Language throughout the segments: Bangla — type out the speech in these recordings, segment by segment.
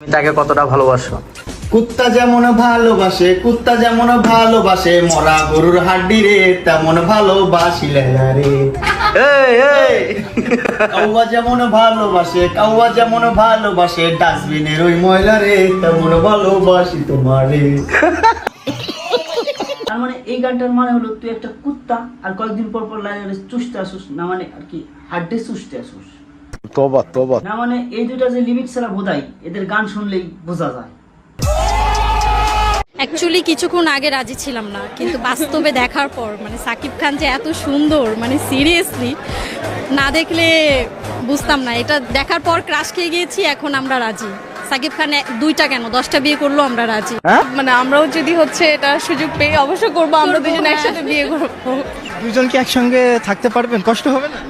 তুমি তাকে কতটা ভালোবাসো? কুত্তা যেমন ভালোবাসে মরা গরুর হাড্ডি রে, তেমন ভালোবাসিলে রে। কাউয়া যেমন ভালোবাসে ডাস্টবিনের ওই ময়লা রে, তেমন ভালোবাসি তোমারে। তার মানে এই গানটার মানে হলো তুই একটা কুত্তা আর কয়েকদিন পর পর লাইনে চুষতে আসুস, না মানে আর কি হাড্ডে চুষতে আসুস। তোবা না মানে এই দুইটা যে লিমিট ছাড়া বোধাই, এদের গান শুনলেই বোঝা যায়। অ্যাকচুয়ালি কিছুক্ষণ আগে রাজি ছিলাম না, কিন্তু বাস্তবে দেখার পর মানে সাকিব খান যে এত সুন্দর, মানে সিরিয়াসলি না দেখলে বুঝতাম না। এটা দেখার পর ক্রাশ খেয়ে গিয়েছি, এখন আমরা রাজি। সাকিব খান 2টা কেন 10টা বিয়ে করলো, আমরা রাজি। মানে আমরাও যদি এটা সুযোগ পেয়ে অবশ্য করবো, আমরা দুজন একসাথে বিয়ে করবো। দুজন কি একসঙ্গে থাকতে পারবেন? কষ্ট হবে না?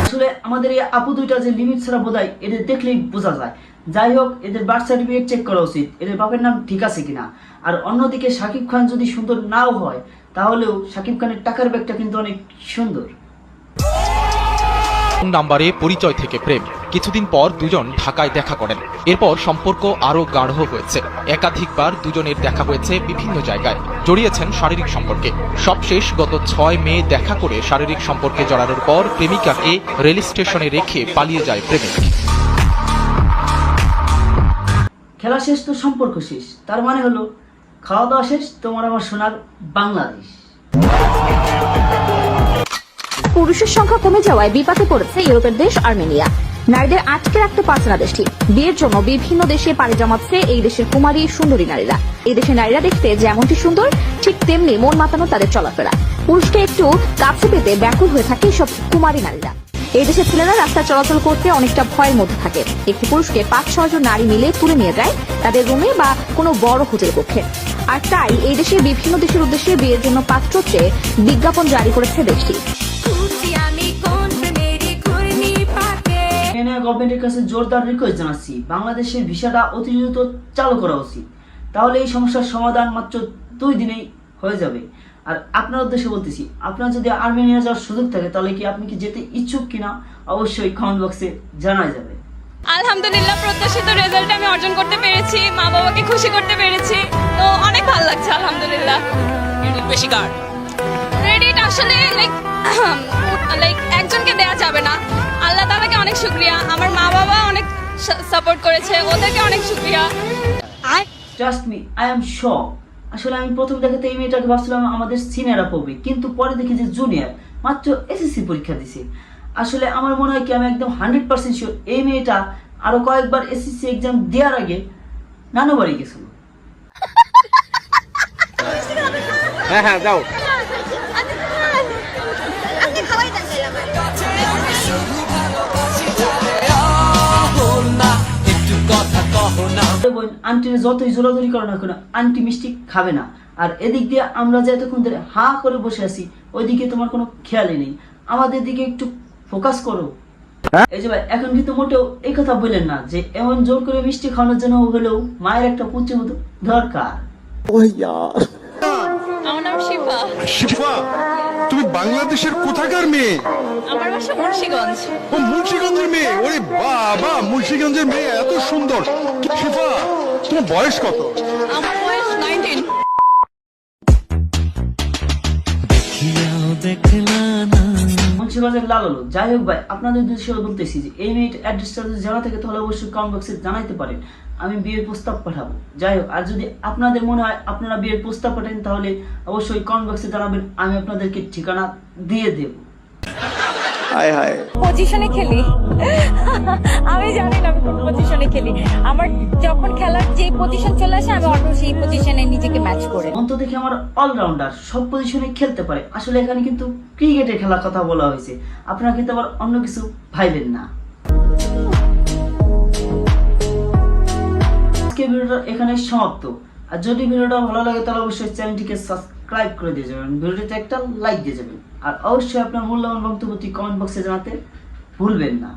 আসলে আমাদের এই আপু দুইটা যে লিমিট ছাড়া বোধাই, এদের দেখলেই বোঝা যায়। যাই হোক, এদের বার্থ সার্টিফিকেট চেক করা উচিত, এদের বাপের নাম ঠিক আছে কিনা। আর অন্যদিকে সাকিব খান যদি সুন্দর নাও হয়, তাহলেও সাকিব খানের টাকার ব্যাগটা কিন্তু অনেক সুন্দর। নাম্বারে পরিচয় থেকে প্রেম, কিছুদিন পর দুজন ঢাকায় দেখা করেন। এরপর সম্পর্ক আরো গাঢ় হয়েছে। একাধিকবার দুজনের দেখা হয়েছে বিভিন্ন জায়গায়, জড়িয়েছেন শারীরিক সম্পর্কে। সবশেষ গত 6 মে দেখা করে শারীরিক সম্পর্কে জড়ানোর পর প্রেমিকাকে রেল স্টেশনে রেখে পালিয়ে যায় প্রেমিক। খেলা শেষ তো সম্পর্ক শেষ, তার মানে হলো খাওয়া দাওয়া শেষ, তোমার আমার সোনার বাংলাদেশ। পুরুষের সংখ্যা কমে যাওয়ায় বিপাকে পড়েছে ইউরোপের দেশ আর্মেনিয়া। নারীদের আটকে রাখতে পারছে না দেশটি। বিয়ের জন্য বিভিন্ন দেশে পাড়ি জমাচ্ছে এই দেশের কুমারী সুন্দরী নারীরা। এই দেশের নারীরা দেখতে যেমনটি সুন্দর, ঠিক তেমনি মন মাতানো তাদের চলাফেরা। পুরুষকে একটু কাছে পেতে ব্যাকুল হয়ে থাকে সব কুমারী নারীরা। এই দেশের ছেলেরা রাস্তায় চলাচল করতে অনেকটা ভয়ের মধ্যে থাকে। একটি পুরুষকে 5-6 জন নারী মিলে তুলে নিয়ে যায় তাদের রুমে বা কোনো বড় হোটেল কক্ষে। আর তাই এই দেশের বিভিন্ন দেশের উদ্দেশ্যে বিয়ের জন্য পাত্র চেয়ে বিজ্ঞাপন জারি করেছে দেশটি। গভর্নমেন্টের কাছে জোরদার রিকোয়েস্ট জানাচ্ছি, বাংলাদেশের ভিসাটা অতি দ্রুত চালু করা উচিত। তাহলে এই সমস্যার সমাধান মাত্র 2 দিনেই হয়ে যাবে। আর আপনার উদ্দেশ্যে বলতেছি, আপনার যদি আর্মেনিয়া যাওয়ার সুযোগ থাকে, তাহলে কি আপনি কি যেতে ইচ্ছুক কিনা অবশ্যই কমেন্ট বক্সে জানা যাবে। আলহামদুলিল্লাহ, প্রত্যাশিত রেজাল্ট আমি অর্জন করতে পেরেছি, মা বাবাকে খুশি করতে পেরেছি, তো অনেক ভালো লাগছে আলহামদুলিল্লাহ। বেশি কার ক্রেডিট আসলে লাইক একজনকে দেয়া যাবে না। আল্লাহ তাআলাকে অনেক শুকরিয়া, আমার মা বাবা অনেক সাপোর্ট করেছে, ওদেরকে অনেক শুকরিয়া। Trust me, I am sure. আসলে আমি প্রথম দেখাতে এই মেয়েটাকে ভাবছিলাম আমাদের সিনিয়ররা পড়বে, কিন্তু পরে দেখি যে জুনিয়র, মাত্র এসএসসি পরীক্ষা দিছে। আসলে আমার মনে হয় কি, আমি একদম 100% শিওর এই মেয়েটা আরো কয়েকবার এসএসসি এক্সাম দেওয়ার আগে নানু বাড়ি গেছিল। হ্যাঁ যাও। আন্টির যতই জোরাজোরি করো না কেন, আন্টি মিষ্টি খাবে না। আর এদিক দিয়ে আমরা যে এতক্ষণ ধরে হা করে বসে আছি, ওইদিকে তোমার কোনো খেয়ালই নেই। আমাদের দিকে একটু ফোকাস করো। এই যে ভাই, এখন কিন্তু মোটেও এই কথা বললেন না যে এমন জোর করে মিষ্টি খাওয়ানোর জন্য হলেও মায়ের একটা পুত্রবধূ দরকার। আমার নাম শিফা। শিফা, তুমি বাংলাদেশের কোথাকার মেয়ে? আমার বাসা মুন্সিগঞ্জ। ও মুন্সিগঞ্জের মেয়ে? ওরে বাবা, মুন্সিগঞ্জের মেয়ে এত সুন্দর। শিফা, তোমার বয়স কত? আমার বয়স 19। মুন্সিগঞ্জের লালু। যাই হোক ভাই, আপনাদের উদ্দেশ্যে বলতেছি যে এই মেয়ের অ্যাড্রেসটা যদি জানা থাকে তাহলে অবশ্যই কমেন্ট বক্সে জানাইতে পারেন, আমি বিয়ের প্রস্তাব পাঠাবো। যাই হোক, আর যদি আপনাদের মনে হয় আপনারা বিয়ের প্রস্তাব পাঠান, তাহলে অবশ্যই কমেন্ট বক্সে জানাবেন, আমি আপনাদেরকে ঠিকানা দিয়ে দেব। পজিশনে খেলি, আমি জানি না আমি কোন পজিশনে খেলি। আমার যখন খেলার যে পজিশন চলে আসে, আমি অটো সেই পজিশনে নিজেকে ম্যাচ করে। অন্ত দেখে আমার অলরাউন্ডার, সব পজিশনে খেলতে পারে। আসলে এখানে কিন্তু ক্রিকেটের খেলার কথা বলা হয়েছে, আপনারা কিন্তু আবার অন্য কিছু ভাইবেন না। আজকের ভিডিওটা এখানে সমাপ্ত। আর যদি ভিডিওটা ভালো লাগে তাহলে অবশ্যই চ্যানেলটিকে সাবস্ক্রাইব করে দিয়ে যাবেন, ভিডিওটিতে একটা লাইক দিয়ে যাবেন, আর অবশ্যই আপনার মূল্যবান বক্তব্যটি কমেন্ট বক্সে জানাতে ভুলবেন না।